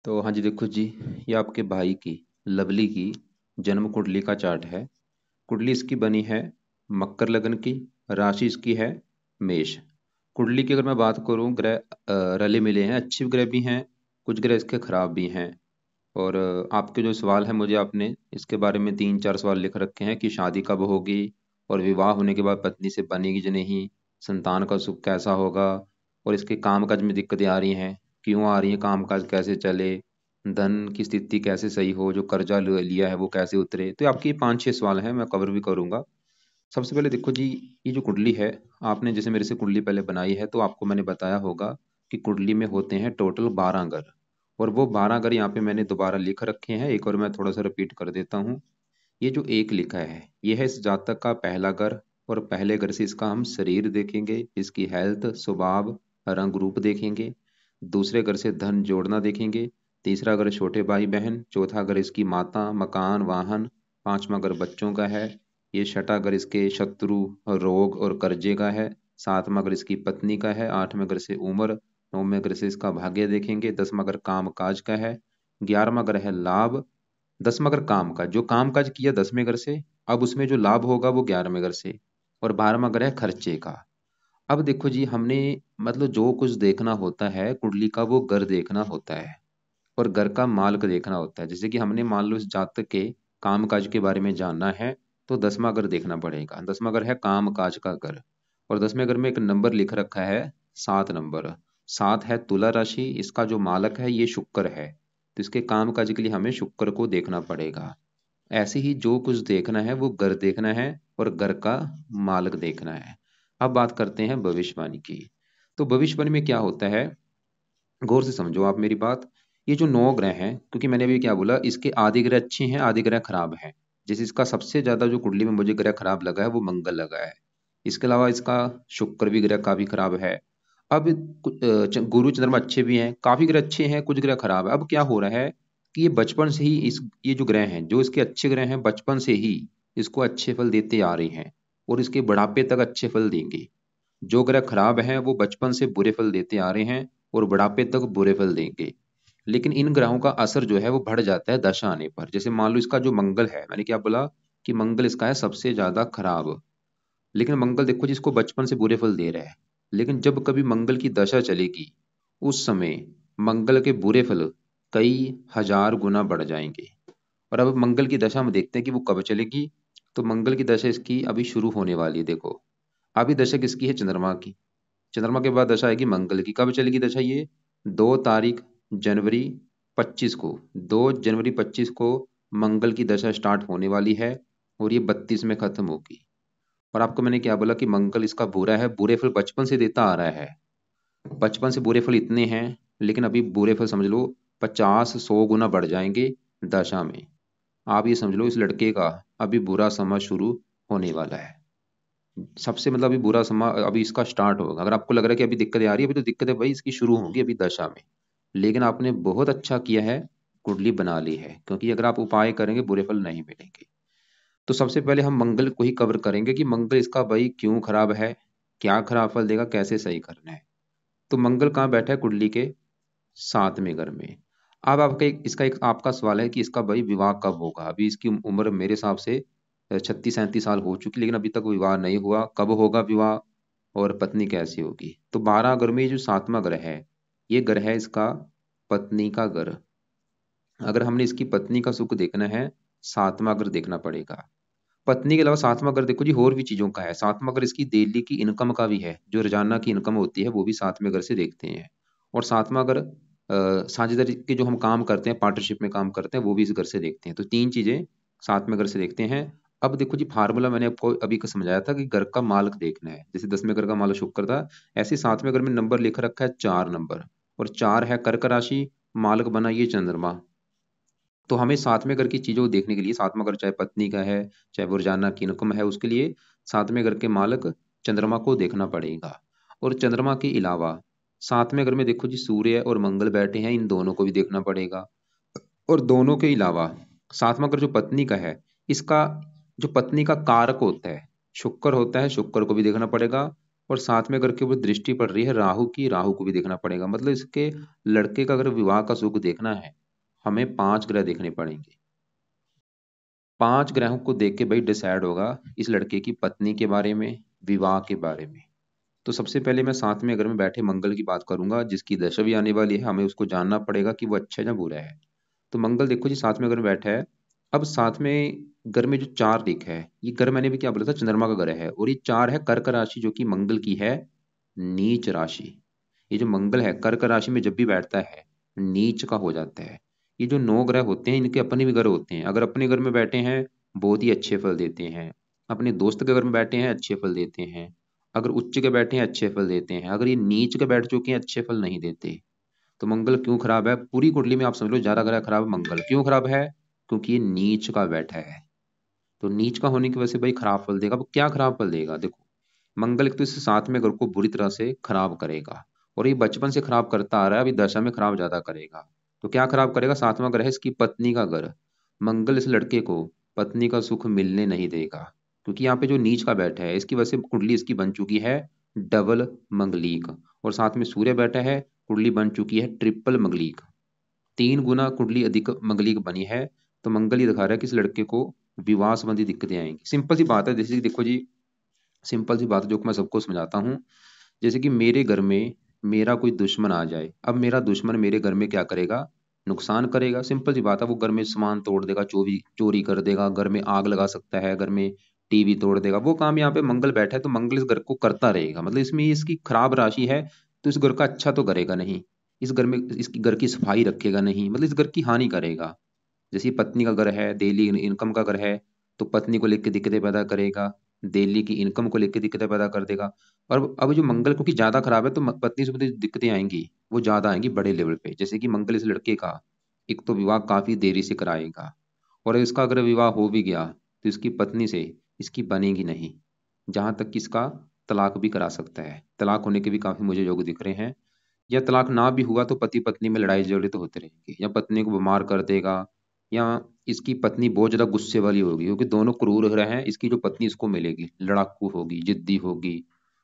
तो हाँ जी, देखो जी, ये आपके भाई की लवली की जन्म कुंडली का चार्ट है। कुंडली इसकी बनी है मकर लगन की। राशि इसकी है मेष। कुंडली की अगर मैं बात करूँ, ग्रह रले मिले हैं, अच्छे ग्रह भी हैं, कुछ ग्रह इसके खराब भी हैं। और आपके जो सवाल है, मुझे आपने इसके बारे में 3-4 सवाल लिख रखे हैं कि शादी कब होगी, और विवाह होने के बाद पत्नी से बनेगी या नहीं, संतान का सुख कैसा होगा, और इसके कामकाज में दिक्कतें आ रही हैं, क्यों आ रही हैं, कामकाज कैसे चले, धन की स्थिति कैसे सही हो, जो कर्जा लिया है वो कैसे उतरे। तो आपके 5-6 सवाल हैं, मैं कवर भी करूंगा। सबसे पहले देखो जी, ये जो कुंडली है, आपने जैसे मेरे से कुंडली पहले बनाई है, तो आपको मैंने बताया होगा कि कुंडली में होते हैं टोटल 12 घर। और वो 12 घर यहाँ पे मैंने दोबारा लिख रखे हैं, एक और मैं थोड़ा सा रिपीट कर देता हूँ। ये जो एक लिखा है, ये है इस जातक का पहला घर। और पहले घर से इसका हम शरीर देखेंगे, इसकी हेल्थ, स्वभाव, रंग रूप देखेंगे। दूसरे घर से धन जोड़ना देखेंगे। तीसरा घर छोटे भाई बहन। चौथा घर इसकी माता, मकान, वाहन। पांचवा घर बच्चों का है। ये छठा घर इसके शत्रु, रोग और कर्जे का है। सातवां घर इसकी पत्नी का है। आठवें घर से उम्र। नौवें घर से इसका भाग्य देखेंगे। 10वां घर काम काज का है। 11वां घर है लाभ। 10वां घर काम का, जो काम काज किया 10वें घर से, अब उसमें जो लाभ होगा वो 11वें घर से। और 12वां घर है खर्चे का। अब देखो जी, हमने मतलब जो कुछ देखना होता है कुंडली का, वो घर देखना होता है और घर का मालिक देखना होता है। जैसे कि हमने मान लो इस जातक के काम काज के बारे में जानना है, तो 10वां घर देखना पड़ेगा। 10वां घर है काम काज का घर। और 10वें घर में एक नंबर लिख रखा है, 7 नंबर। 7 है तुला राशि, इसका जो मालक है ये शुक्र है। तो इसके काम काज के लिए हमें शुक्र को देखना पड़ेगा। ऐसे ही जो कुछ देखना है वो घर देखना है और घर का मालिक देखना है। अब बात करते हैं भविष्यवाणी की। तो भविष्यवाणी में क्या होता है, गौर से समझो आप मेरी बात। ये जो 9 ग्रह हैं, क्योंकि मैंने अभी क्या बोला, इसके आधे ग्रह अच्छे हैं, आधे ग्रह खराब हैं। जैसे इसका सबसे ज्यादा जो कुंडली में मुझे ग्रह खराब लगा है वो मंगल लगा है। इसके अलावा इसका शुक्र भी ग्रह काफी खराब है। अब गुरु चंद्रमा अच्छे भी हैं, काफी ग्रह अच्छे हैं, कुछ ग्रह खराब है। अब क्या हो रहा है कि ये बचपन से ही ये जो ग्रह हैं, जो इसके अच्छे ग्रह हैं, बचपन से ही इसको अच्छे फल देते आ रहे हैं और इसके बुढ़ापे तक अच्छे फल देंगे। जो ग्रह खराब हैं वो बचपन से बुरे फल देते आ रहे हैं और बुढ़ापे तक बुरे फल देंगे। लेकिन इन ग्रहों का असर जो है वो बढ़ जाता है दशा आने पर। जैसे मान लो इसका जो मंगल है, मैंने क्या बोला कि मंगल इसका है सबसे ज्यादा खराब। लेकिन मंगल देखो जिसको बचपन से बुरे फल दे रहा है, लेकिन जब कभी मंगल की दशा चलेगी, उस समय मंगल के बुरे फल कई हजार गुना बढ़ जाएंगे। और अब मंगल की दशा में देखते हैं कि वो कब चलेगी। तो मंगल की दशा इसकी अभी शुरू होने वाली है। देखो, अभी दशा किसकी है, चंद्रमा की। चंद्रमा के बाद दशा आएगी मंगल की। कब चलेगी दशा ये, 2 तारीख जनवरी 25 को, 2 जनवरी 25 को मंगल की दशा स्टार्ट होने वाली है और ये 32 में खत्म होगी। और आपको मैंने क्या बोला कि मंगल इसका बुरा है, बुरे फल बचपन से देता आ रहा है। बचपन से बुरे फल इतने हैं, लेकिन अभी बुरे फल समझ लो 50-100 गुना बढ़ जाएंगे दशा में। आप ये समझ लो इस लड़के का अभी बुरा समय शुरू होने वाला है। सबसे मतलब अभी बुरा समय अभी इसका स्टार्ट होगा। अगर आपको लग रहा है कि अभी दिक्कतें आ रही है, अभी तो दिक्कतें भाई इसकी शुरू होंगी अभी दशा में। लेकिन आपने बहुत अच्छा किया है, कुंडली बना ली है, क्योंकि अगर आप उपाय करेंगे बुरे फल नहीं मिलेंगे। तो सबसे पहले हम मंगल को ही कवर करेंगे कि मंगल इसका भाई क्यों खराब है, क्या खराब फल देगा, कैसे सही करना है। तो मंगल कहाँ बैठा है कुंडली के 7वें घर में। अब आपका इसका एक आपका सवाल है कि इसका भाई विवाह कब होगा। अभी इसकी उम्र मेरे हिसाब से 36-37 साल हो चुकी, लेकिन अभी तक विवाह नहीं हुआ। कब होगा विवाह और पत्नी कैसी होगी। तो 12 घर में ये जो 7वां ग्रह है, ये ग्रह है इसका पत्नी का घर। अगर हमने इसकी पत्नी का सुख देखना है, 7वां घर देखना पड़ेगा। पत्नी के अलावा 7वां घर देखो जी और भी चीजों का है। 7वां घर इसकी डेली की इनकम का भी है, जो रोजाना की इनकम होती है वो भी 7वें घर से देखते हैं। और 7वां घर साझेदारी के जो हम काम करते हैं, पार्टनरशिप में काम करते हैं, वो भी इस घर से देखते हैं। तो 3 चीजें 7वें घर से देखते हैं। अब देखो जी, फार्मूला मैंने आपको अभी का समझाया था कि घर का मालिक देखना है। जैसे 10वें घर का मालिक शुक्र था, ऐसे 7वें घर में नंबर लिख रखा है 4 नंबर। और 4 है कर्क राशि, मालिक बना ये चंद्रमा। तो हमें 7वें घर की चीजों को देखने के लिए, 7वां घर चाहे पत्नी का है, चाहे वो रोजाना की इनकम है, उसके लिए 7वें घर के मालिक चंद्रमा को देखना पड़ेगा। और चंद्रमा के अलावा 7वें घर में देखो जी सूर्य और मंगल बैठे हैं, इन दोनों को भी देखना पड़ेगा। और दोनों के अलावा 7वां घर जो पत्नी का है, इसका जो पत्नी का कारक होता है शुक्र होता है, शुक्र को भी देखना पड़ेगा। और 7वें घर के ऊपर दृष्टि पड़ रही है राहु की, राहु को भी देखना पड़ेगा। मतलब इसके लड़के का अगर विवाह का सुख देखना है, हमें 5 ग्रह देखने पड़ेंगे। 5 ग्रहों को देख के भाई डिसाइड होगा इस लड़के की पत्नी के बारे में, विवाह के बारे में। तो सबसे पहले मैं 7वें घर में बैठे मंगल की बात करूंगा, जिसकी दशा भी आने वाली है। हमें उसको जानना पड़ेगा कि वो अच्छा है या बुरा है। तो मंगल देखो जी 7वें घर में बैठा है। अब 7वें घर में जो 4 दिख है, ये घर मैंने भी क्या बोला था, चंद्रमा का घर है। और ये 4 है कर्क राशि, जो कि मंगल की है नीच राशि। ये जो मंगल है कर्क राशि में जब भी बैठता है नीच का हो जाता है। ये जो 9 ग्रह होते हैं इनके अपने भी घर होते हैं। अगर अपने घर में बैठे हैं बहुत ही अच्छे फल देते हैं, अपने दोस्त के घर में बैठे हैं अच्छे फल देते हैं, अगर उच्च के बैठे हैं अच्छे फल देते हैं, अगर ये नीच के बैठ चुके हैं अच्छे फल नहीं देते। तो मंगल क्यों खराब है, पूरी कुंडली में आप समझ लो 11 ग्रह खराब है। मंगल क्यों खराब है? क्योंकि ये नीच का बैठा है। तो नीच का होने की वजह से भाई खराब फल देगा। अब क्या खराब फल देगा, देखो मंगल एक तो इस 7वें घर को बुरी तरह से खराब करेगा, और ये बचपन से खराब करता आ रहा है, अभी दशा में खराब ज्यादा करेगा। तो क्या खराब करेगा, 7वां ग्रह है इसकी पत्नी का घर। मंगल इस लड़के को पत्नी का सुख मिलने नहीं देगा, क्योंकि यहाँ पे जो नीच का बैठा है इसकी वजह से कुंडली इसकी बन चुकी है डबल मंगलीक। और साथ में सूर्य बैठा है, कुंडली बन चुकी है ट्रिपल मंगलीक। 3 गुना कुंडली अधिक मंगलीक बनी है। तो मंगल ये दिखा रहा है कि इस लड़के को विवाह संबंधी दिक्कतें आएंगी। सिंपल सी बात है, जैसे कि देखो जी, सिंपल सी बात है जो कि मैं सबको समझाता हूँ। जैसे कि मेरे घर में मेरा कोई दुश्मन आ जाए, अब मेरा दुश्मन मेरे घर में क्या करेगा, नुकसान करेगा। सिंपल सी बात है, वो घर में सामान तोड़ देगा, चोरी चोरी कर देगा, घर में आग लगा सकता है, घर में टीवी तोड़ देगा। वो काम यहाँ पे मंगल बैठा है तो मंगल इस घर को करता रहेगा। मतलब इसमें इसकी खराब राशि है, तो इस घर का अच्छा तो करेगा नहीं। इस घर में इसकी घर की सफाई रखेगा नहीं, मतलब इस घर की हानि करेगा। जैसे पत्नी का घर है, डेली इनकम का घर है, तो पत्नी को लेकर दिक्कतें पैदा करेगा, डेली की इनकम को लेकर दिक्कतें पैदा कर देगा। और अब जो मंगल क्योंकि ज्यादा खराब है तो पत्नी से मुझे दिक्कतें आएंगी, वो ज्यादा आएंगी बड़े लेवल पे। जैसे कि मंगल इस लड़के का एक तो विवाह काफी देरी से कराएगा, और इसका अगर विवाह हो भी गया तो इसकी पत्नी से इसकी बनेगी नहीं। जहां तक कि इसका तलाक भी करा सकता है, तलाक होने के भी काफी मुझे योग दिख रहे हैं। या तलाक ना भी हुआ तो पति पत्नी में लड़ाई झगड़े तो होते रहेंगे, या पत्नी को बीमार कर देगा, या इसकी पत्नी बहुत ज्यादा गुस्से वाली होगी, क्योंकि दोनों क्रूर हो रहे हैं। इसकी जो पत्नी इसको मिलेगी लड़ाकू होगी, जिद्दी होगी,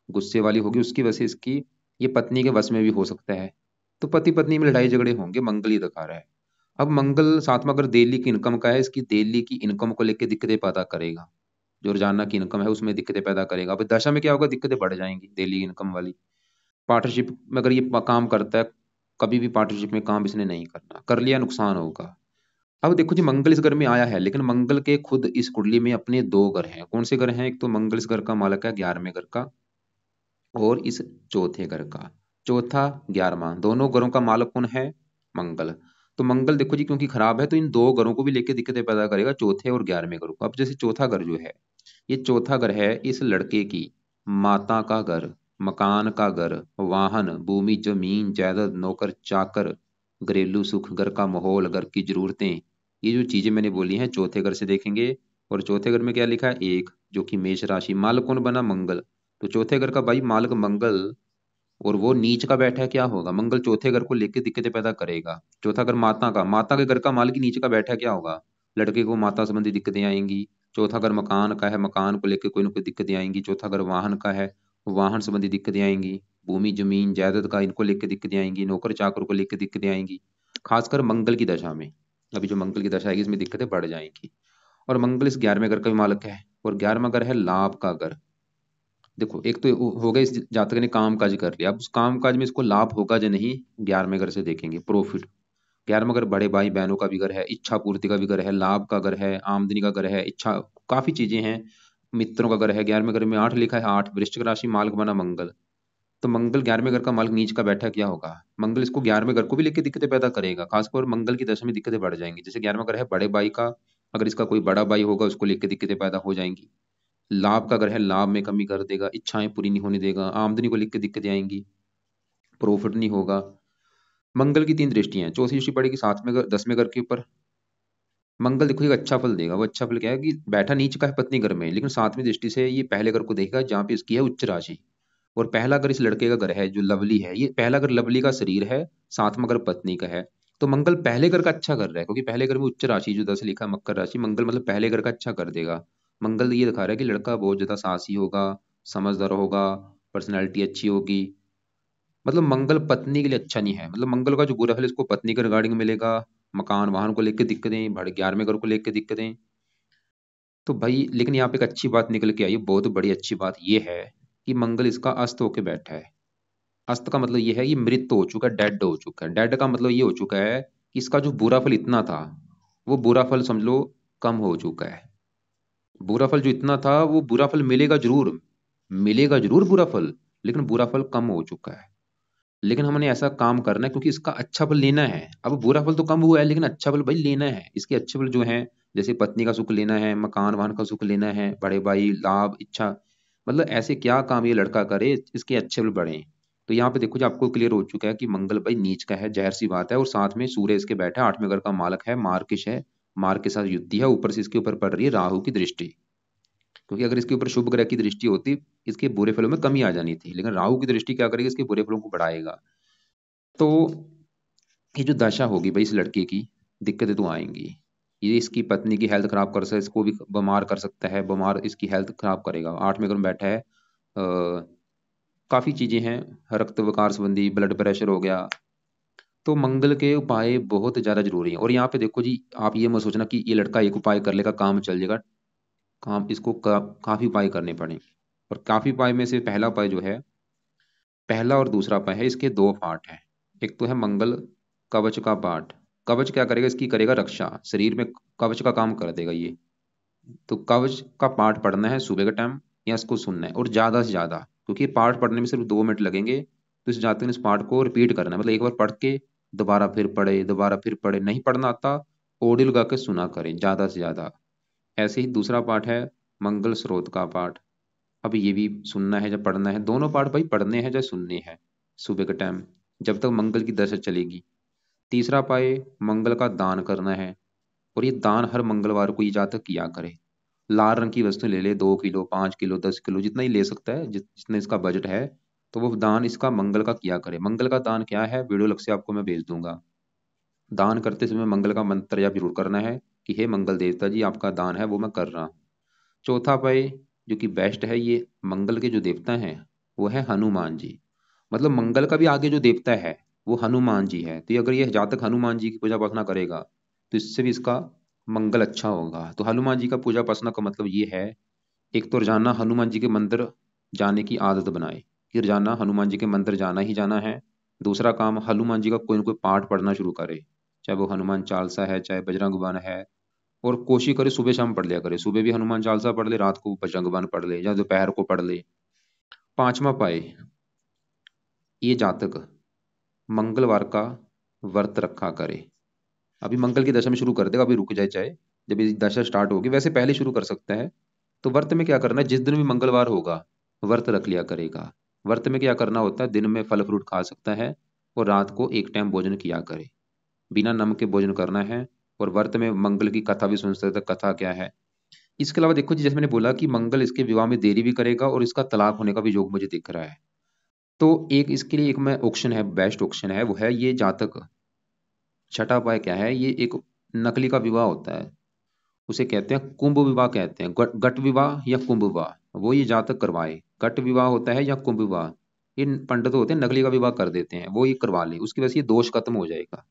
गुस्से वाली होगी, उसकी वजह से इसकी ये पत्नी के वश में भी हो सकता है। तो पति पत्नी में लड़ाई झगड़े होंगे, मंगल ही दिखा रहा है। अब मंगल 7वां अगर दिल्ली की इनकम का है, इसकी दिल्ली की इनकम को लेकर दिक्कतें पैदा करेगा। जो रोजाना की इनकम है उसमें दिक्कतें पैदा करेगा। अब दशा में क्या होगा, दिक्कतें बढ़ जाएंगी दिल्ली इनकम वाली। पार्टनरशिप में अगर ये काम करता है, कभी भी पार्टनरशिप में काम इसने नहीं करना, कर लिया नुकसान होगा। अब देखो जी मंगल इस घर में आया है, लेकिन मंगल के खुद इस कुंडली में अपने 2 घर हैं। कौन से घर हैं, एक तो मंगल इस घर का मालक है 11वें घर का, और इस चौथे घर का। चौथा 11वां, दोनों घरों का मालक कौन है, मंगल। तो मंगल देखो जी क्योंकि खराब है तो इन 2 घरों को भी लेके दिक्कतें पैदा करेगा, चौथे और 11वें घरों को। अब जैसे चौथा घर जो है, ये चौथा घर है इस लड़के की माता का घर, मकान का घर, वाहन, भूमि, जमीन, जायदाद, नौकर चाकर, घरेलू सुख, घर का माहौल, घर की जरूरतें। ये जो चीजें मैंने बोली हैं चौथे घर से देखेंगे। और चौथे घर में क्या लिखा है, एक, जो कि मेष राशि, मालक कौन बना, मंगल। तो चौथे घर का भाई मालक मंगल, और वो नीच का बैठा है, क्या होगा, मंगल चौथे घर को लेकर दिक्कतें पैदा करेगा। चौथा घर माता का, माता के घर का मालिक नीच का बैठा है, क्या होगा, लड़के को माता संबंधी दिक्कतें आएंगी। चौथा घर मकान का है, मकान को लेकर कोई ना कोई दिक्कतें आएंगी। चौथा घर वाहन का है, वाहन संबंधी दिक्कतें आएंगी। भूमि जमीन जायदाद का, इनको लेकर दिक्कतें आएंगी। नौकर चाकर को लेकर दिक्कतें आएंगी, खासकर मंगल की दशा में। अभी जो मंगल की दशा आएगी इसमें दिक्कतें बढ़ जाएंगी। और मंगल इस 11वें घर का भी मालक है, और 11वां घर है लाभ का घर। देखो एक तो हो गया, इस जातक ने काम काज कर लिया, अब उस काम काज में इसको लाभ होगा या नहीं, 11वें घर से देखेंगे प्रॉफिट। 11वां घर बड़े भाई बहनों का भी घर है, इच्छा पूर्ति का भी घर है, लाभ का घर है, आमदनी का घर है, इच्छा काफी चीजें हैं, मित्रों का घर है। 11वें घर में 8 लिखा है, 8 वृश्चिक राशि, मालिक बना मंगल। तो मंगल 11वें घर का मालिक नीच का बैठा, क्या होगा, मंगल इसको 11वें घर को भी लेकर दिक्कतें पैदा करेगा। खासकर मंगल की दशा में दिक्कतें बढ़ जाएंगी। जैसे 11वां घर है बड़े भाई का, अगर इसका कोई बड़ा भाई होगा उसको लेकर दिक्कतें पैदा हो जाएंगी। लाभ का अगर है, लाभ में कमी कर देगा, इच्छाएं पूरी नहीं होने देगा, आमदनी को लेकर दिक्कतें आएंगी, प्रॉफिट नहीं होगा। मंगल की 3 दृष्टियां हैं, चौथी दृष्टि पड़ेगी 7वें घर 10वें घर के ऊपर। मंगल देखो एक अच्छा फल देगा, वो अच्छा फल क्या है कि बैठा नीच का है पत्नी घर में, लेकिन 7वीं दृष्टि से ये पहले घर को देखेगा जहाँ पे इसकी है उच्च राशि। और पहला घर इस लड़के का घर है जो लवली है, ये पहला घर लवली का शरीर है, 7वां घर पत्नी का है। तो मंगल पहले घर का अच्छा कर रहा है, क्योंकि पहले घर में उच्च राशि जो 10 लिखा है मकर राशि, मंगल मतलब पहले घर का अच्छा कर देगा। मंगल ये दिखा रहा है कि लड़का बहुत ज्यादा साहसी होगा, समझदार होगा, पर्सनैलिटी अच्छी होगी। मतलब मंगल पत्नी के लिए अच्छा नहीं है, मतलब मंगल का जो बुरा फल इसको पत्नी के रिगार्डिंग मिलेगा। मकान वाहन को लेकर दिक्कतें, भाई 11वें घर को लेकर दिक्कतें। तो भाई लेकिन यहाँ पे एक अच्छी बात निकल के आई, बहुत बड़ी अच्छी बात ये है कि मंगल इसका अस्त होके बैठा है। अस्त का मतलब ये है ये मृत हो चुका है, डेड हो चुका है। डेड का मतलब ये हो चुका है कि इसका जो बुरा फल इतना था, वो बुरा फल समझ लो कम हो चुका है। बुरा फल जो इतना था वो बुरा फल मिलेगा जरूर, मिलेगा जरूर बुरा फल, लेकिन बुरा फल कम हो चुका है। लेकिन हमने ऐसा काम करना है क्योंकि इसका अच्छा फल लेना है। अब बुरा फल तो कम हुआ है लेकिन अच्छा फल भाई लेना है। इसके अच्छे फल जो हैं, जैसे पत्नी का सुख लेना है, मकान वाहन का सुख लेना है, बड़े भाई लाभ इच्छा, मतलब ऐसे क्या काम ये लड़का करे इसके अच्छे फल बढ़े। तो यहाँ पे देखो जो आपको क्लियर हो चुका है कि मंगल भाई नीच का है, जहर सी बात है। और साथ में सूर्य इसके बैठा है, 8वें घर का मालक है, मार्किश है, मार्क के साथ युद्धि है, ऊपर से इसके ऊपर पड़ रही है राहु की दृष्टि। क्योंकि अगर इसके ऊपर शुभ ग्रह की दृष्टि होती, इसके बुरे फलों में कमी आ जानी थी, लेकिन राहु की दृष्टि क्या करेगी, इसके बुरे फलों को बढ़ाएगा। तो ये जो दशा होगी भाई इस लड़के की, दिक्कतें तो आएंगी। ये इसकी पत्नी की हेल्थ खराब कर सकता है, इसको भी बीमार कर सकता है, बीमार इसकी हेल्थ खराब करेगा। 8वें घर में बैठा है, काफी चीजें हैं, रक्त विकार संबंधी, ब्लड प्रेशर हो गया। तो मंगल के उपाय बहुत ज्यादा जरूरी हैं। और यहाँ पे देखो जी, आप ये मत सोचना कि ये लड़का एक उपाय कर लेगा काम चल जाएगा। काम इसको काफी उपाय करने पड़े। और काफी उपाय में से पहला उपाय जो है, पहला और दूसरा उपाय है, इसके दो पार्ट हैं। एक तो है मंगल कवच का पाठ। कवच क्या करेगा, इसकी करेगा रक्षा, शरीर में कवच का काम कर देगा ये। तो कवच का पाठ पढ़ना है सुबह के टाइम, या इसको सुनना है, और ज्यादा से ज्यादा, क्योंकि पाठ पढ़ने में सिर्फ 2 मिनट लगेंगे। तो इस जातक ने इस पाठ को रिपीट करना है, मतलब एक बार पढ़ के दोबारा फिर पढ़े, दोबारा फिर पढ़े। नहीं पढ़ना आता, ऑडियो लगा के सुना करें ज्यादा से ज्यादा। ऐसे ही दूसरा पाठ है मंगल स्रोत का पाठ। अब ये भी सुनना है, जब पढ़ना है, दोनों पाठ भाई पढ़ने हैं या सुनने हैं सुबह के टाइम, जब तक मंगल की दशा चलेगी। तीसरा पाए मंगल का दान करना है। और ये दान हर मंगलवार को ये जातक किया करे। लाल रंग की वस्तु ले ले, 2 किलो, 5 किलो, 10 किलो, जितना ही ले सकता है, जितना इसका बजट है। तो वो दान इसका मंगल का किया करे। मंगल का दान क्या है, वीडियो लग से आपको मैं भेज दूंगा। दान करते समय मंगल का मंत्र या जरूर करना है कि हे मंगल देवता जी, आपका दान है वो मैं कर रहा हूँ। चौथा पाए जो कि बेस्ट है, ये मंगल के जो देवता हैं वो है हनुमान जी। मतलब मंगल का भी आगे जो देवता है वो हनुमान जी है। तो ये अगर ये जातक हनुमान जी की पूजा उपासना करेगा तो इससे भी इसका मंगल अच्छा होगा। तो हनुमान जी का पूजा उपासना का मतलब ये है, एक तो रोजाना हनुमान जी के मंदिर जाने की आदत बनाए कि रोजाना हनुमान जी के मंदिर जाना ही जाना है। दूसरा काम, हनुमान जी का कोई ना कोई पाठ पढ़ना शुरू करे, चाहे वो हनुमान चालीसा है, चाहे बजरंग बाण है। और कोशिश करे सुबह शाम पढ़ लिया करे, सुबह भी हनुमान चालीसा पढ़ ले, रात को बजरंग बाण पढ़ ले, या दोपहर को पढ़ ले। पांचवा पाए, ये जातक मंगलवार का व्रत रखा करे। अभी मंगल की दशा में शुरू कर देगा, अभी रुक जाए चाहे, जब ये दशा स्टार्ट होगी, वैसे पहले शुरू कर सकता है। तो व्रत में क्या करना है, जिस दिन भी मंगलवार होगा व्रत रख लिया करेगा। व्रत में क्या करना होता है, दिन में फल फ्रूट खा सकता है, और रात को एक टाइम भोजन किया करे, बिना नमक के भोजन करना है। और व्रत में मंगल की कथा भी सुन सकते हैं, कथा क्या है। इसके अलावा देखो जी, जैसे मैंने बोला कि मंगल इसके विवाह में देरी भी करेगा, और इसका तलाक होने का भी योग मुझे दिख रहा है। तो एक इसके लिए एक मैं ऑप्शन है, बेस्ट ऑप्शन है, वो है ये जातक। छठा उपाय क्या है, ये एक नकली का विवाह होता है, उसे कहते हैं कुंभ विवाह, कहते हैं गट विवाह या कुंभ विवाह। वो ये जातक करवाए, गट विवाह होता है या कुंभ विवाह। ये पंडित होते हैं नकली का विवाह कर देते हैं, वो ये करवा ले, उसकी वजह से ये दोष खत्म हो जाएगा।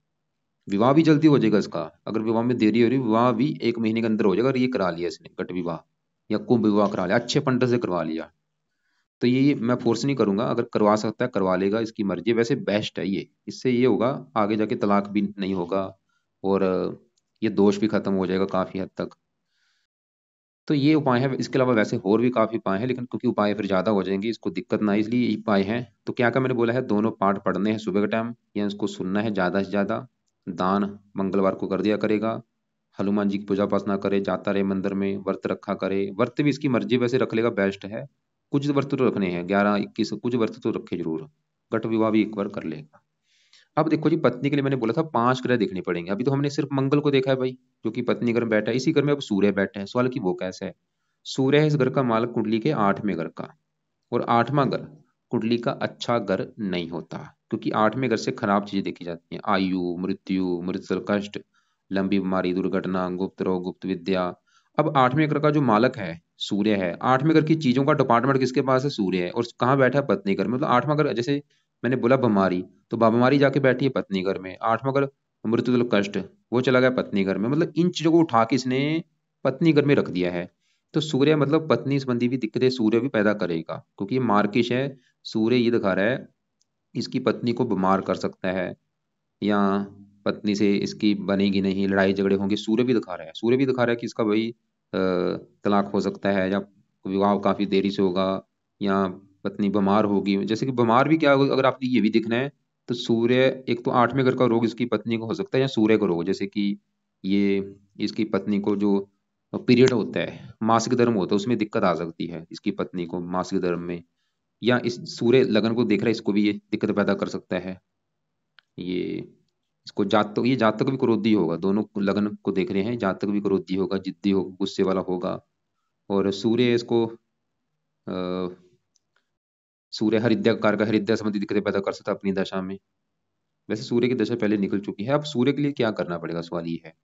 विवाह भी जल्दी हो जाएगा इसका, अगर विवाह में देरी हो रही, विवाह भी 1 महीने के अंदर हो जाएगा। अगर ये करा लिया इसने गट विवाह या कुंभ विवाह करा लिया, अच्छे पंडित से करवा लिया, तो ये मैं फोर्स नहीं करूंगा, अगर करवा सकता है करवा लेगा, इसकी मर्जी है। वैसे बेस्ट है ये, इससे ये होगा आगे जाके तलाक भी नहीं होगा, और ये दोष भी खत्म हो जाएगा काफी हद तक। तो ये उपाय है। इसके अलावा वैसे और भी काफी उपाय हैं, लेकिन क्योंकि उपाय फिर ज्यादा हो जाएंगे, इसको दिक्कत ना आए, इसलिए ये उपाय हैं। तो क्या क्या मैंने बोला है, दोनों पाठ पढ़ने हैं सुबह के टाइम, या इसको सुनना है ज्यादा से ज्यादा। दान मंगलवार को कर दिया करेगा। हनुमान जी की पूजा उपासना करे, जाता रहे मंदिर में, व्रत रखा करे। व्रत भी इसकी मर्जी, वैसे रख लेगा बेस्ट है। कुछ व्रत तो रखने हैं, 11 21 कुछ व्रत तो रखे जरूर। गट विवाह भी एक बार कर लेगा। अब देखो जी, पत्नी के लिए मैंने बोला था 5 ग्रह देखने पड़ेंगे। अभी तो हमने सिर्फ मंगल को देखा है भाई, जो कि पत्नी घर में बैठा है। इसी घर में अब सूर्य बैठा है, सवाल की वो कैसा है। सूर्य है इस घर का मालक, कुंडली के 8वें घर का। और 8वां घर कुंडली का अच्छा घर नहीं होता, क्योंकि 8वें घर से खराब चीजें देखी जाती हैं, आयु, मृत्यु, मृत्यु कष्ट, लंबी बीमारी, दुर्घटना, गुप्त रोग, गुप्त विद्या। अब 8वें घर का जो मालक है सूर्य है, 8वें घर की चीजों का डिपार्टमेंट किसके पास है, सूर्य है। और कहाँ बैठा है, पत्नी घर में। मतलब 8वां घर, जैसे मैंने बोला बीमारी, तो बीमारी जाके बैठी है पत्नी घर में। 8वां घर मृत्यु तुल्य कष्ट, वो चला गया पत्नी घर में। मतलब इन चीजों को उठा के इसने पत्नी घर में रख दिया है। तो सूर्य मतलब पत्नी संबंधी भी दिक्कतें सूर्य भी पैदा करेगा, क्योंकि ये मार्किश है। सूर्य ये दिखा रहा है इसकी पत्नी को बीमार कर सकता है, या पत्नी से इसकी बनेगी नहीं, लड़ाई झगड़े होंगे। सूर्य भी दिखा रहा है, सूर्य भी दिखा रहा है कि इसका भाई तलाक हो सकता है, या विवाह काफी देरी से होगा, या पत्नी बीमार होगी। जैसे कि बीमार भी क्या होगा, अगर आपको ये भी दिखना है तो सूर्य, एक तो 8वें घर का रोग इसकी पत्नी को हो सकता है, या सूर्य का रोग, जैसे कि ये इसकी पत्नी को जो पीरियड होता है, मासिक धर्म होता है, उसमें दिक्कत आ सकती है इसकी पत्नी को मासिक धर्म में। या इस सूर्य लगन को देख रहा है, इसको भी ये दिक्कत पैदा कर सकता है। ये इसको जातक, ये जातक भी क्रोधी होगा, दोनों लगन को देख रहे हैं, जातक भी क्रोधी होगा, जिद्दी होगा, गुस्से वाला होगा। और सूर्य इसको अ, सूर्य हरिद्या का, हरिद्या संबंधी दिक्कतें पैदा कर सकता है अपनी दशा में। वैसे सूर्य की दशा पहले निकल चुकी है, अब सूर्य के लिए क्या करना पड़ेगा, सवाल ये है।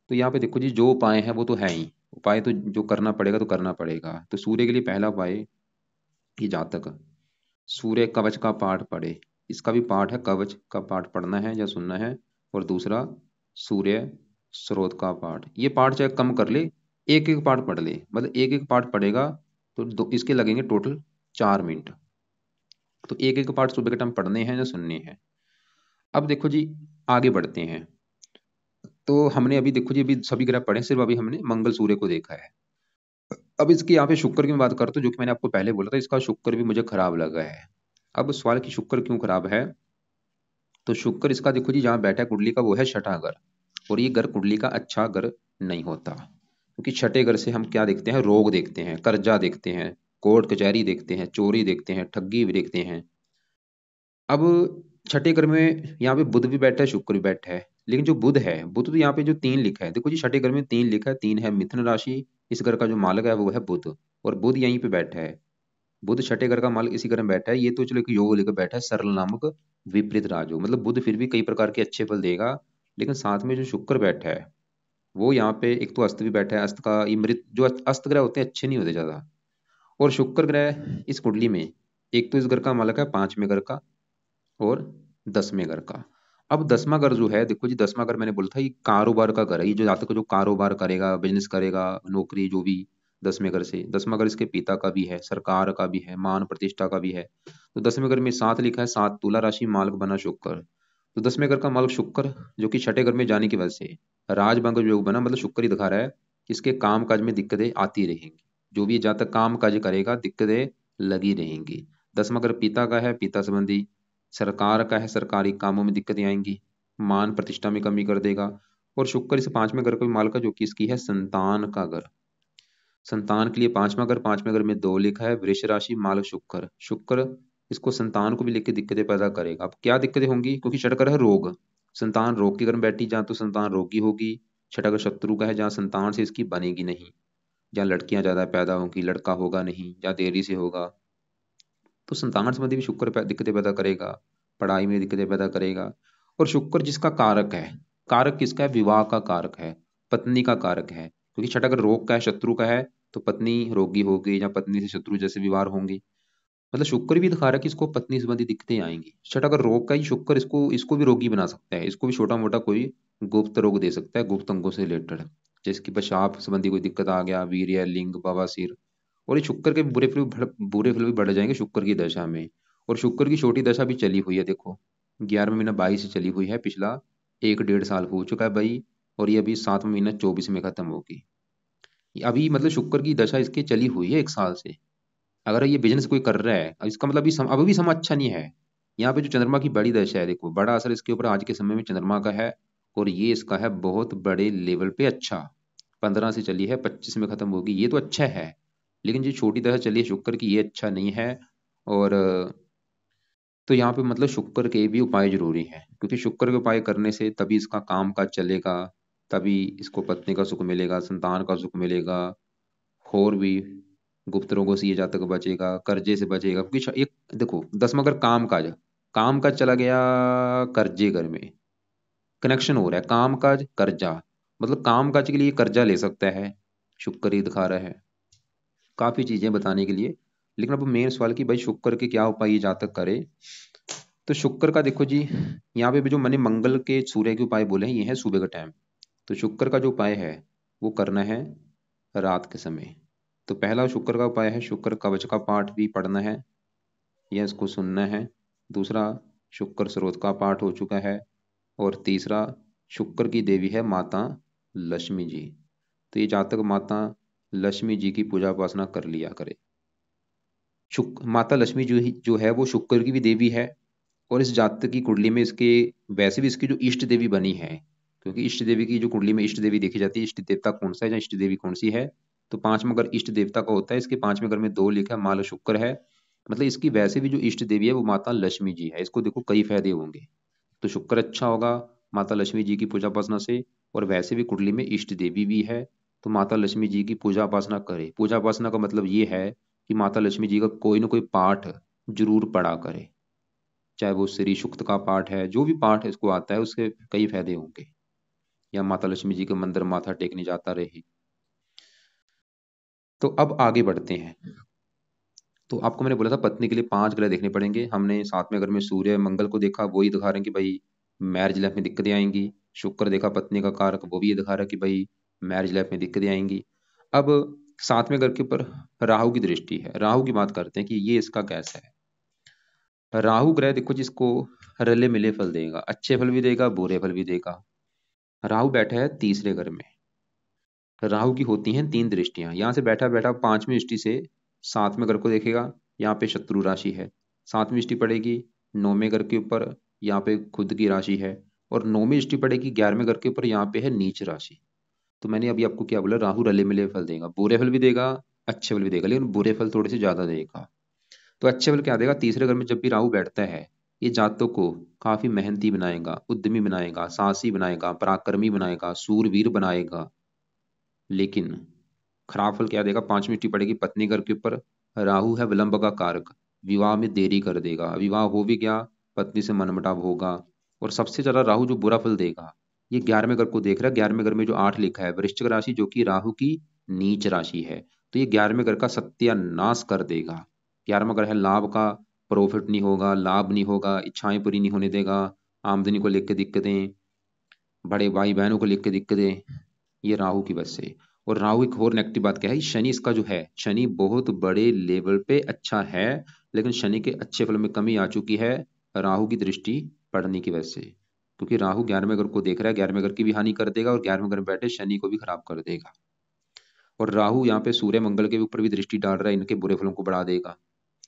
तो यहाँ पे देखो जी, जो उपाय है वो तो है ही, उपाय तो जो करना पड़ेगा तो करना पड़ेगा। तो सूर्य के लिए पहला उपाय, ये जातक सूर्य कवच का पाठ पढ़े। इसका भी पाठ है, कवच का पाठ पढ़ना है या सुनना है। और दूसरा सूर्य स्रोत का पाठ, ये पाठ चाहे कम कर ले, एक एक पाठ पढ़ ले, मतलब एक एक पाठ पढ़ेगा तो इसके लगेंगे टोटल 4 मिनट। तो एक एक पाठ सुबह के टाइम पढ़ने हैं या सुनने हैं। अब देखो जी, आगे बढ़ते हैं। तो हमने अभी देखो जी, अभी सभी ग्रह पढ़े, सिर्फ अभी हमने मंगल सूर्य को देखा है। अब इसकी यहाँ पे शुक्र की मैं बात करता हूँ, जो कि मैंने आपको पहले बोला था, इसका शुक्र भी मुझे खराब लगा है। अब सवाल की शुक्र क्यों खराब है। तो शुक्र इसका देखो जी, जहाँ बैठा है कुंडली का, वो है छठा घर। और ये घर कुंडली का अच्छा घर नहीं होता, क्योंकि छठे घर से हम क्या देखते हैं, रोग देखते हैं, कर्जा देखते हैं, कोर्ट कचहरी देखते हैं, चोरी देखते हैं, ठगी भी देखते हैं। अब छठे घर में यहाँ पे बुध भी बैठा है, शुक्र भी बैठा है। लेकिन जो बुध है, बुध तो यहाँ पे जो 3 लिखा है, देखो जी छठे घर में 3 लिखा है, 3 है मिथुन राशि। इस घर का जो मालक है वो है बुध, और बुध यहीं पे बैठा है। बुध छठे घर का मालक इसी घर में बैठा है। ये तो चलो एक योग लेकर बैठा है, सरल नामक विपरीत राजयोग, मतलब बुध फिर भी कई प्रकार के अच्छे फल देगा। लेकिन साथ में जो शुक्र बैठा है, वो यहाँ पे एक तो अस्त भी बैठा है। अस्त का ये मृत, जो अस्त ग्रह होते हैं अच्छे नहीं होते ज्यादा। और शुक्र ग्रह इस कुंडली में, एक तो इस घर का मालक है 5वें घर का, और 10वें घर का। अब 10वां घर जो है, देखो जी 10वां घर मैंने बोला था, ये कारोबार का घर है। ये जो जातक जो कारोबार करेगा, बिजनेस करेगा, नौकरी जो भी, 10वें घर से। 10वां घर इसके पिता का भी है, सरकार का भी है, मान प्रतिष्ठा का भी है। तो 10वें घर में 7 लिखा है, 7 तुला राशि, मालक बना शुक्र। तो 10वें घर का मालक शुक्र, जो कि छठे घर में जाने की वजह से राजभंग योग बना, मतलब शुक्र ही दिखा रहा है कि इसके काम काज में दिक्कतें आती रहेंगी। जो भी ये जातक काम काज करेगा, दिक्कतें लगी रहेंगी। 10वां घर पिता का है, पिता संबंधी, सरकार का है, सरकारी कामों में दिक्कतें आएंगी, मान प्रतिष्ठा में कमी कर देगा। और शुक्र इस 5वें घर का भी मालक है, जो कि इसकी है संतान का घर। संतान के लिए 5वां घर, 5वें घर में 2 लिखा है, वृष राशि, मालक शुक्र। शुक्र इसको संतान को भी लेकर दिक्कतें पैदा करेगा। अब क्या दिक्कतें होंगी, क्योंकि छठा घर है रोग, संतान रोग के घर में बैठी, जहाँ तो संतान रोगी होगी। छठा घर शत्रु का है, जहाँ संतान से इसकी बनेगी नहीं, जहाँ लड़कियां ज्यादा पैदा होंगी, लड़का होगा नहीं, जहाँ देरी से होगा। तो संतान संबंधी भी शुक्र दिक्कतें पैदा करेगा, पढ़ाई में दिक्कतें पैदा करेगा। और शुक्र जिसका कारक है, कारक किसका है, विवाह का कारक है, पत्नी का कारक है। क्योंकि छठा अगर रोग का है, शत्रु का है, तो पत्नी रोगी होगी, या पत्नी से शत्रु जैसे व्यवहार होंगे। मतलब शुक्र भी दिखा रहा है कि इसको पत्नी संबंधी दिक्कतें आएंगी। छठा अगर रोग का ही शुक्र, इसको इसको भी रोगी बना सकता है, इसको भी छोटा मोटा कोई गुप्त रोग दे सकता है, गुप्त अंगों से रिलेटेड, जैसे कि पेशाब संबंधी कोई दिक्कत आ गया, वीर्य, लिंग, बवासीर। और ये शुक्र के बुरे फल भी बढ़ जाएंगे शुक्र की दशा में। और शुक्र की छोटी दशा भी चली हुई है, देखो 11वां महीना 22 से चली हुई है, पिछला 1 डेढ़ साल हो चुका है भाई। और ये अभी 7वां महीना 24 में खत्म होगी। अभी मतलब शुक्र की दशा इसकी चली हुई है 1 साल से। अगर ये बिजनेस कोई कर रहा है, अब इसका मतलब अभी भी समय अच्छा नहीं है। यहाँ पे जो चंद्रमा की बड़ी दशा है, देखो बड़ा असर इसके ऊपर आज के समय में चंद्रमा का है। और ये इसका है बहुत बड़े लेवल पे अच्छा, 15 से चली है, 25 में खत्म होगी, ये तो अच्छा है। लेकिन जो छोटी दशा चली है शुक्र की, ये अच्छा नहीं है। और तो यहाँ पे मतलब शुक्र के भी उपाय जरूरी हैं, क्योंकि शुक्र के उपाय करने से तभी इसका काम काज चलेगा, तभी इसको पत्नी का सुख मिलेगा, संतान का सुख मिलेगा। और भी गुप्त रोगों से ये जातक बचेगा, कर्जे से बचेगा। क्योंकि एक देखो 10वां घर काम काज चला गया, कर्जे घर में कनेक्शन हो रहा है, काम काज कर्जा, मतलब काम काज के लिए कर्जा ले सकता है, शुक्र ही दिखा रहा है। काफी चीजें बताने के लिए, लेकिन अब मेन सवाल कि भाई शुक्र के क्या उपाय ये जातक करे। तो तो शुक्र का देखो जी, यहाँ पे भी जो मैंने मंगल के सूर्य के उपाय बोले हैं ये है सुबह का टाइम। तो शुक्र का जो उपाय है वो करना है रात के समय। तो पहला शुक्र का उपाय है शुक्र कवच का पाठ भी पढ़ना है या इसको सुनना है। दूसरा, शुक्र स्रोत का पाठ हो चुका है। और तीसरा, शुक्र की देवी है माता लक्ष्मी जी। तो ये जातक माता लक्ष्मी जी की पूजा उपासना कर लिया करे। शुक्र माता लक्ष्मी जो है वो शुक्र की भी देवी है। और इस जातक की कुंडली में इसके वैसे भी इसकी जो इष्ट देवी बनी है, क्योंकि इष्ट देवी की जो कुंडली में इष्ट देवी देखी जाती है, इष्ट देवता कौन सा है या इष्ट देवी कौन सी है, तो पांचवा घर इष्ट देवता का होता है। इसके पांचवें घर में 2 लिखा है, माल शुक्र है, मतलब इसकी वैसे भी जो इष्ट देवी है वो माता लक्ष्मी जी है। इसको देखो कई फायदे होंगे। तो शुक्र अच्छा होगा माता लक्ष्मी जी की पूजा उपासना से। और वैसे भी कुंडली में इष्ट देवी भी है, तो माता लक्ष्मी जी की पूजा उपासना करे। पूजा उपासना का मतलब ये है कि माता लक्ष्मी जी का कोई ना कोई पाठ जरूर पढ़ा करे, चाहे वो श्री सुक्त का पाठ है, जो भी पाठ इसको आता है उसके कई फायदे होंगे। या माता लक्ष्मी जी के मंदिर माथा टेकने जाता रहे। तो अब आगे बढ़ते हैं। तो आपको मैंने बोला था पत्नी के लिए 5 ग्रह देखने पड़ेंगे। हमने सातवें घर में सूर्य मंगल को देखा, वो ही दिखा रहे हैं कि भाई मैरिज लाइफ में दिक्कतें आएंगी। शुक्र देखा पत्नी का कारक, वो भी ये दिखा रहा है कि भाई मैरिज लाइफ में दिक्कतें आएंगी। अब सातवें घर के ऊपर राहु की दृष्टि है। राहु की बात करते हैं कि ये इसका कैसा है। राहु ग्रह देखो जिसको रले मिले फल देगा, अच्छे फल भी देगा बुरे फल भी देगा। राहु बैठा है तीसरे घर में। राहु की होती हैं 3 दृष्टियां। यहां से बैठा बैठा पांचवी दृष्टि से सातवें घर को देखेगा। यहाँ पे शत्रु राशि है। सातवीं दृष्टि पड़ेगी 9वें घर के ऊपर, यहाँ पे खुद की राशि है। और 9वीं दृष्टि पड़ेगी 11वें घर के ऊपर, यहाँ पे है नीच राशि। तो मैंने अभी आपको क्या बोला, राहु रले मिले फल देगा, बुरे फल भी देगा अच्छे फल भी देगा, लेकिन बुरे फल थोड़े से ज्यादा देगा। तो अच्छे फल क्या देगा, तीसरे घर में जब भी राहु बैठता है ये जातकों को काफी मेहनती बनाएगा, उद्यमी बनाएगा, साहसी बनाएगा, पराक्रमी बनाएगा, सूरवीर बनाएगा। लेकिन खराब फल क्या देगा, पांचवी चिट्ठी पड़ेगी पत्नी घर के ऊपर। राहु है विलंब का कारक, विवाह में देरी कर देगा, विवाह हो भी गया पत्नी से मनमुटाव होगा। और सबसे ज्यादा राहु जो बुरा फल देगा, ये 11वें घर को देख रहा है। 11वें घर में जो 8 लिखा है वृश्चिक राशि, जो कि राहु की नीच राशि है। तो ये 11वें घर का सत्यानाश कर देगा। 11वां घर है लाभ का, प्रॉफिट नहीं होगा, लाभ नहीं होगा, इच्छाएं पूरी नहीं होने देगा, आमदनी को लेकर दिक्कतें, बड़े भाई बहनों को लेकर दिक्कतें, ये राहु की वजह से। और राहु एक और नेगेटिव बात क्या है, शनि इसका जो है, शनि बहुत बड़े लेवल पे अच्छा है, लेकिन शनि के अच्छे फल में कमी आ चुकी है राहु की दृष्टि पड़ने की वजह से। क्योंकि राहु 11वें घर को देख रहा है, 11वें घर की भी हानि कर देगा और 11वें घर में बैठे शनि को भी खराब कर देगा। और राहु यहाँ पे सूर्य मंगल के ऊपर भी दृष्टि डाल रहा है, इनके बुरे फलों को बढ़ा देगा।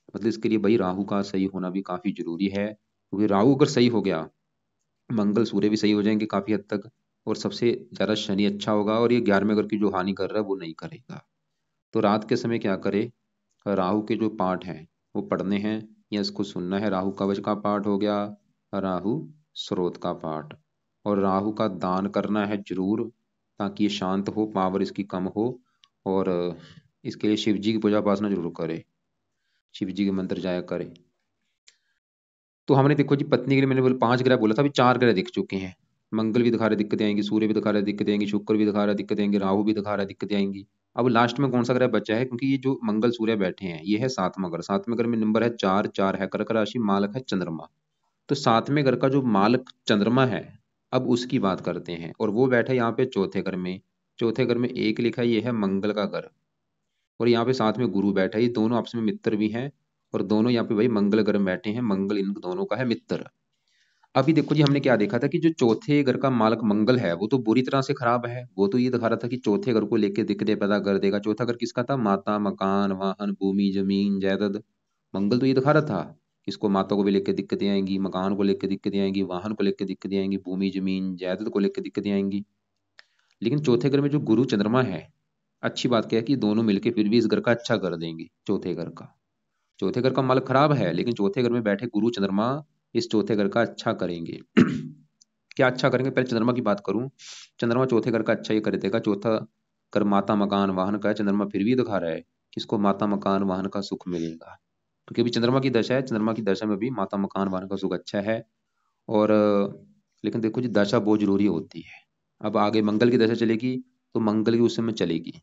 मतलब इसके लिए भाई राहु का सही होना भी काफी जरूरी है, क्योंकि राहु अगर सही हो गया, मंगल सूर्य भी सही हो जाएंगे काफी हद तक। और सबसे ज्यादा शनि अच्छा होगा, और ये 11वें घर की जो हानि कर रहा है वो नहीं करेगा। तो रात के समय क्या करे, राहु के जो पाठ हैं वो पढ़ने हैं या इसको सुनना है। राहु कवच का पाठ हो गया, राहु स्रोत का पाठ। और राहु का दान करना है जरूर, ताकि ये शांत हो, पावर इसकी कम हो। और इसके लिए शिव जी की पूजा उपासना जरूर करे, शिव जी के मंत्र जाया करे। तो हमने देखो जी पत्नी के लिए मैंने बोला 5 ग्रह बोला था, अभी 4 ग्रह दिख चुके हैं। मंगल भी दिखा रहे दिक्कतें आएंगी, सूर्य भी दिखा रहे दिक्कतें आएंगी, शुक्र भी दिखा रहा दिक्कतें आएंगी, राहु भी दिखा रहा दिक्कतें आएंगी। अब लास्ट में कौन सा ग्रह बचा है, क्योंकि ये जो मंगल सूर्य बैठे हैं ये है सातवां घर। सातवें घर में नंबर है 4, 4 है कर्क राशि, मालक है चंद्रमा। तो सातवें घर का जो मालक चंद्रमा है, अब उसकी बात करते हैं। और वो बैठा है यहाँ पे चौथे घर में। चौथे घर में एक लिखा है, ये है मंगल का घर। और यहाँ पे साथ में गुरु बैठा है, ये दोनों आपस में मित्र भी हैं। और दोनों यहाँ पे भाई मंगल ग्रह में बैठे हैं, मंगल इन दोनों का है मित्र। अभी देखो जी हमने क्या देखा था कि जो चौथे घर का मालक मंगल है वो तो बुरी तरह से खराब है। वो तो ये दिखा रहा था कि चौथे घर को लेके दिक्कतें पैदा कर देगा। चौथा घर किसका था, माता, मकान, वाहन, भूमि, जमीन, जायदाद। मंगल तो ये दिखा रहा था कि इसको माता को भी लेकर दिक्कतें आएंगी, मकान को लेकर दिक्कतें आएंगी, वाहन को लेकर दिक्कतें आएंगी, भूमि जमीन जायदाद को लेकर दिक्कतें आएंगी। लेकिन चौथे घर में जो गुरु चंद्रमा है, अच्छी बात क्या है कि दोनों मिलकर फिर भी इस घर का अच्छा कर देंगे। चौथे घर का, चौथे घर का मालक खराब है, लेकिन चौथे घर में बैठे गुरु चंद्रमा इस चौथे घर का अच्छा करेंगे। क्या अच्छा करेंगे, पहले चंद्रमा की बात करूं। चंद्रमा चौथे घर का अच्छा ही कर देगा। चौथा घर माता मकान वाहन का है, चंद्रमा फिर भी दिखा रहा है कि इसको माता मकान वाहन का सुख मिलेगा। क्योंकि अभी चंद्रमा की दशा है, चंद्रमा की दशा में भी माता मकान वाहन का सुख अच्छा है। और लेकिन देखो जी दशा बहुत जरूरी होती है। अब आगे मंगल की दशा चलेगी, तो मंगल की उस समय चलेगी।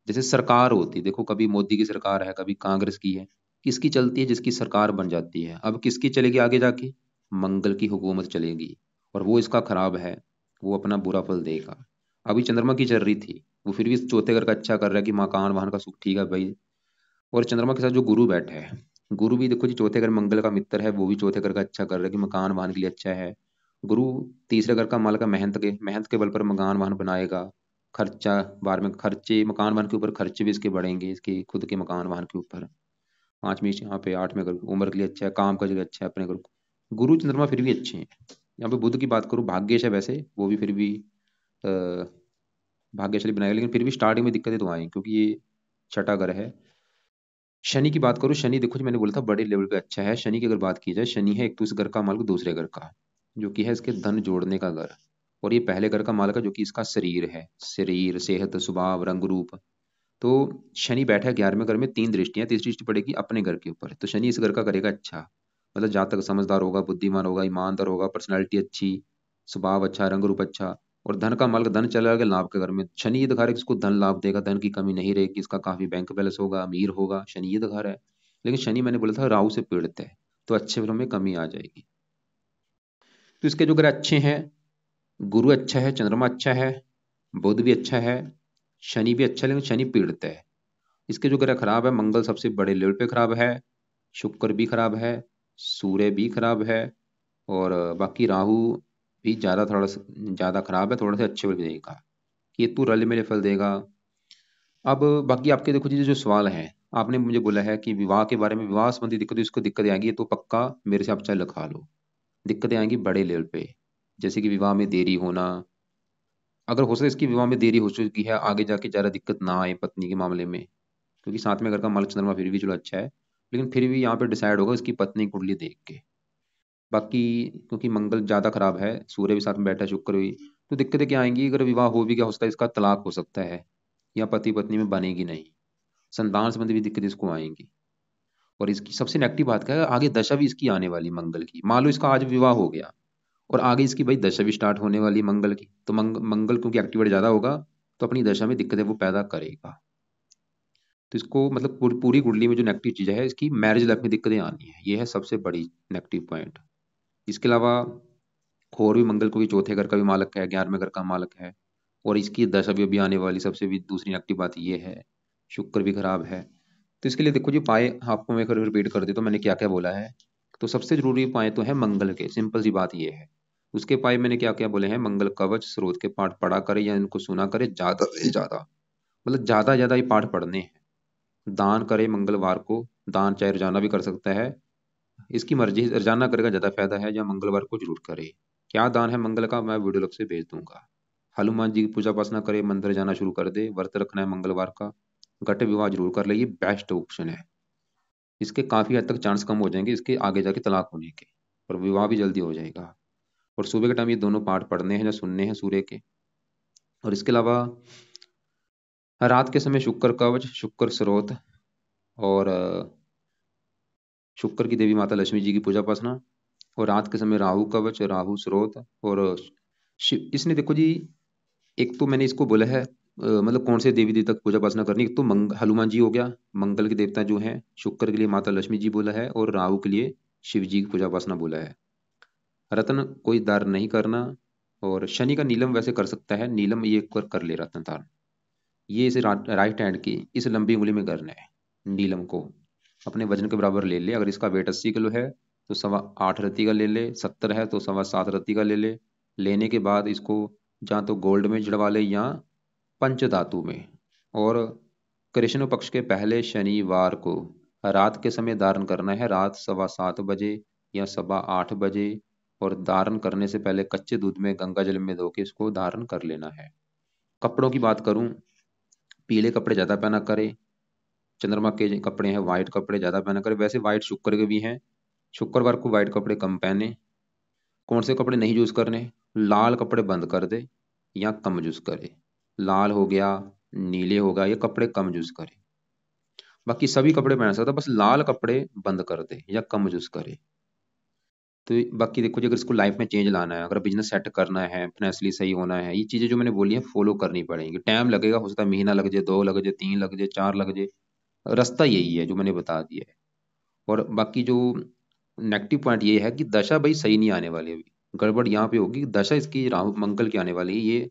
जैसे सरकार होती है, देखो कभी मोदी की सरकार है, कभी कांग्रेस की है, किसकी चलती है, जिसकी सरकार बन जाती है। अब किसकी चलेगी आगे जाके, मंगल की हुकूमत चलेगी, और वो इसका खराब है, वो अपना बुरा फल देगा। अभी चंद्रमा की चल रही थी, वो फिर भी चौथे घर का अच्छा कर रहा है कि मकान वाहन का सुख, ठीक है भाई। और चंद्रमा के साथ जो गुरु बैठा है, गुरु भी देखो जी चौथे घर मंगल का मित्र है, वो भी चौथे घर का अच्छा कर रहा है कि मकान वाहन के लिए अच्छा है। गुरु तीसरे घर का मालिक है, मेहनत के बल पर मकान वाहन बनाएगा। खर्चा बार में खर्चे, मकान वाहन के ऊपर खर्चे भी इसके बढ़ेंगे, इसके खुद के मकान वाहन के ऊपर। पांचवीं यहाँ पे, आठवें घर उम्र के लिए अच्छा है, काम का जगह अच्छा है अपने घर। गुरु चंद्रमा फिर भी अच्छे हैं। यहाँ पे बुध की बात करूँ, भाग्यश है वैसे वो भी, फिर भी अ, भाग्यशाली बनाएगा, लेकिन फिर भी स्टार्टिंग में दिक्कतें तो आएंगी क्योंकि ये छठा घर है। शनि की बात करूँ, शनि देखो जी मैंने बोला था बड़े लेवल पे अच्छा है। शनि की अगर बात की जाए, शनि है एक तो इस घर का मालिक दूसरे घर का, जो कि है इसके धन जोड़ने का घर। और ये पहले घर का मालिक है जो कि इसका शरीर है, शरीर, सेहत, स्वभाव, रंग रूप। तो शनि बैठा है 11वें घर में, तीन दृष्टियां, तीसरी दृष्टि पड़ेगी अपने घर के ऊपर, तो शनि इस घर का करेगा अच्छा। मतलब जातक समझदार होगा, बुद्धिमान होगा, ईमानदार होगा, पर्सनैलिटी अच्छी, स्वभाव अच्छा, रंग रूप अच्छा। और धन का मालिक, धन चला गया लाभ के घर में, शनि ये दिखा रहा है कि इसको धन लाभ देगा, धन की कमी नहीं रहेगी, इसका काफी बैंक बैलेंस होगा, अमीर होगा, शनि ये दिखा रहा है। लेकिन शनि मैंने बोला था राहु से पीड़ित है, तो अच्छे फलों में कमी आ जाएगी। तो इसके जो ग्रह अच्छे हैं, गुरु अच्छा है, चंद्रमा अच्छा है, बुध भी अच्छा है, शनि भी अच्छा है, लेकिन शनि पीड़ित है। इसके जो ग्रह खराब है, मंगल सबसे बड़े लेवल पे खराब है, शुक्र भी खराब है, सूर्य भी खराब है, और बाकी राहु भी ज्यादा खराब है, थोड़ा सा अच्छे फल भी देगा। केतु रले मेले फल देगा। अब बाकी आपके देखो जी जो सवाल है, आपने मुझे बोला है कि विवाह के बारे में, विवाह संबंधी दिक्कत, इसको दिक्कत आएगी, ये तो पक्का मेरे से आप चाहे लिखा लो। दिक्कतें आएंगी बड़े लेवल पे, जैसे कि विवाह में देरी होना। अगर हो सके इसकी विवाह में देरी हो चुकी है, आगे जाके ज़्यादा दिक्कत ना आए पत्नी के मामले में, क्योंकि साथ में अगर का मालिक चंद्रमा फिर भी चलो अच्छा है, लेकिन फिर भी यहाँ पे डिसाइड होगा इसकी पत्नी कुंडली देख के। बाकी क्योंकि मंगल ज़्यादा खराब है, सूर्य भी साथ में बैठा है, शुक्र भी, तो दिक्कतें क्या आएंगी, अगर विवाह हो भी, क्या हो सकता है इसका तलाक हो सकता है, या पति पत्नी में बनेगी नहीं। संतान संबंधी भी दिक्कत इसको आएंगी। और इसकी सबसे नेगेटिव बात क्या है, आगे दशा भी इसकी आने वाली मंगल की, मान लो इसका आज विवाह हो गया और आगे इसकी भाई दशा भी स्टार्ट होने वाली मंगल की, तो मंगल क्योंकि एक्टिवेट ज्यादा होगा, तो अपनी दशा में दिक्कतें वो पैदा करेगा। तो इसको मतलब पूरी कुंडली में जो नेगेटिव चीज है, इसकी मैरिज लाइफ में दिक्कतें आनी है, ये है सबसे बड़ी नेगेटिव पॉइंट। इसके अलावा और भी मंगल को भी चौथे घर का भी मालक है, 11वें घर का मालक है, और इसकी दशा भी अभी आने वाली, सबसे भी दूसरी नेगेटिव बात ये है। शुक्र भी खराब है। तो इसके लिए देखो जी पाए आपको मैं अगर रिपीट कर दे तो मैंने क्या क्या बोला है। तो सबसे जरूरी पाए तो है मंगल के, सिंपल सी बात ये है। उसके पाए मैंने क्या क्या बोले हैं, मंगल कवच स्रोत के पाठ पढ़ा करे या इनको सुना करे ज्यादा से ज्यादा, मतलब ज्यादा ज्यादा ये पाठ पढ़ने हैं। दान करे मंगलवार को, दान चाहे रोजाना भी कर सकता है, इसकी मर्जी, रोजाना करेगा ज्यादा फायदा है, या मंगलवार को जरूर करे। क्या दान है मंगल का, मैं वीडियो लग से भेज दूंगा। हनुमान जी की पूजा उपासना करे, मंदिर जाना शुरू कर दे, व्रत रखना है मंगलवार का, घट विवाह जरूर कर ले, ये बेस्ट ऑप्शन है। इसके काफी हद तक चांस कम हो जाएंगे इसके आगे जाके तलाक होने के, और विवाह भी जल्दी हो जाएगा। और सुबह के टाइम ये दोनों पाठ पढ़ने हैं या सुनने हैं सूर्य के। और इसके अलावा रात के समय शुक्र कवच, शुक्र स्रोत, और शुक्र की देवी माता लक्ष्मी जी की पूजा उपासना। और रात के समय राहु कवच, राहु स्रोत, और शिव, इसने देखो जी, एक तो मैंने इसको बोला है मतलब कौन से देवी देवता की पूजा उपासना करनी, एक तो हनुमान जी हो गया, मंगल के देवता जो हैं, शुक्र के लिए माता लक्ष्मी जी बोला है, और राहु के लिए शिव जी की पूजा उपासना बोला है। रत्न कोई दान नहीं करना। और शनि का नीलम वैसे कर सकता है, नीलम ये कर ले रत्न दान, ये इसे राइट हैंड की इस लंबी उंगली में करना है। नीलम को अपने वजन के बराबर ले ले, अगर इसका वेट 80 किलो है तो 8.25 रत्ती का ले ले, 70 है तो 7.25 रत्ती का ले ले। लेने के बाद इसको ਜਾਂ तो गोल्ड में जड़वा ले या पंच धातु में। और कृष्ण पक्ष के पहले शनिवार को रात के समय धारण करना है, रात 7:15 बजे या 8:15 बजे। और धारण करने से पहले कच्चे दूध में गंगा जल में धो के इसको धारण कर लेना है। कपड़ों की बात करूं, पीले कपड़े ज्यादा पहना करे। चंद्रमा के जो कपड़े हैं व्हाइट कपड़े ज्यादा पहना करे, वैसे व्हाइट शुक्र के भी हैं, शुक्रवार को व्हाइट कपड़े कम पहने। कौन से कपड़े नहीं यूज करने, लाल कपड़े बंद कर दे या कम यूज करे। लाल हो गया, नीले हो गया, ये कपड़े कम यूज करे। बाकी सभी कपड़े पहन सकता, बस लाल कपड़े बंद कर दे या कम यूज करे। तो बाकी देखो जी, अगर इसको लाइफ में चेंज लाना है, अगर बिजनेस सेट करना है, फाइनेंशियली सही होना है, ये चीजें जो मैंने बोली हैं फॉलो करनी पड़ेंगी। टाइम लगेगा, हो सकता है महीना लग जाए, 2 लग जाए, 3 लग जाए, 4 लग जाए, रास्ता यही है जो मैंने बता दिया है। और बाकी जो नेगेटिव पॉइंट ये है कि दशा भाई सही नहीं आने वाली, अभी गड़बड़ यहाँ पे होगी, दशा इसकी राहु मंगल की आने वाली है, ये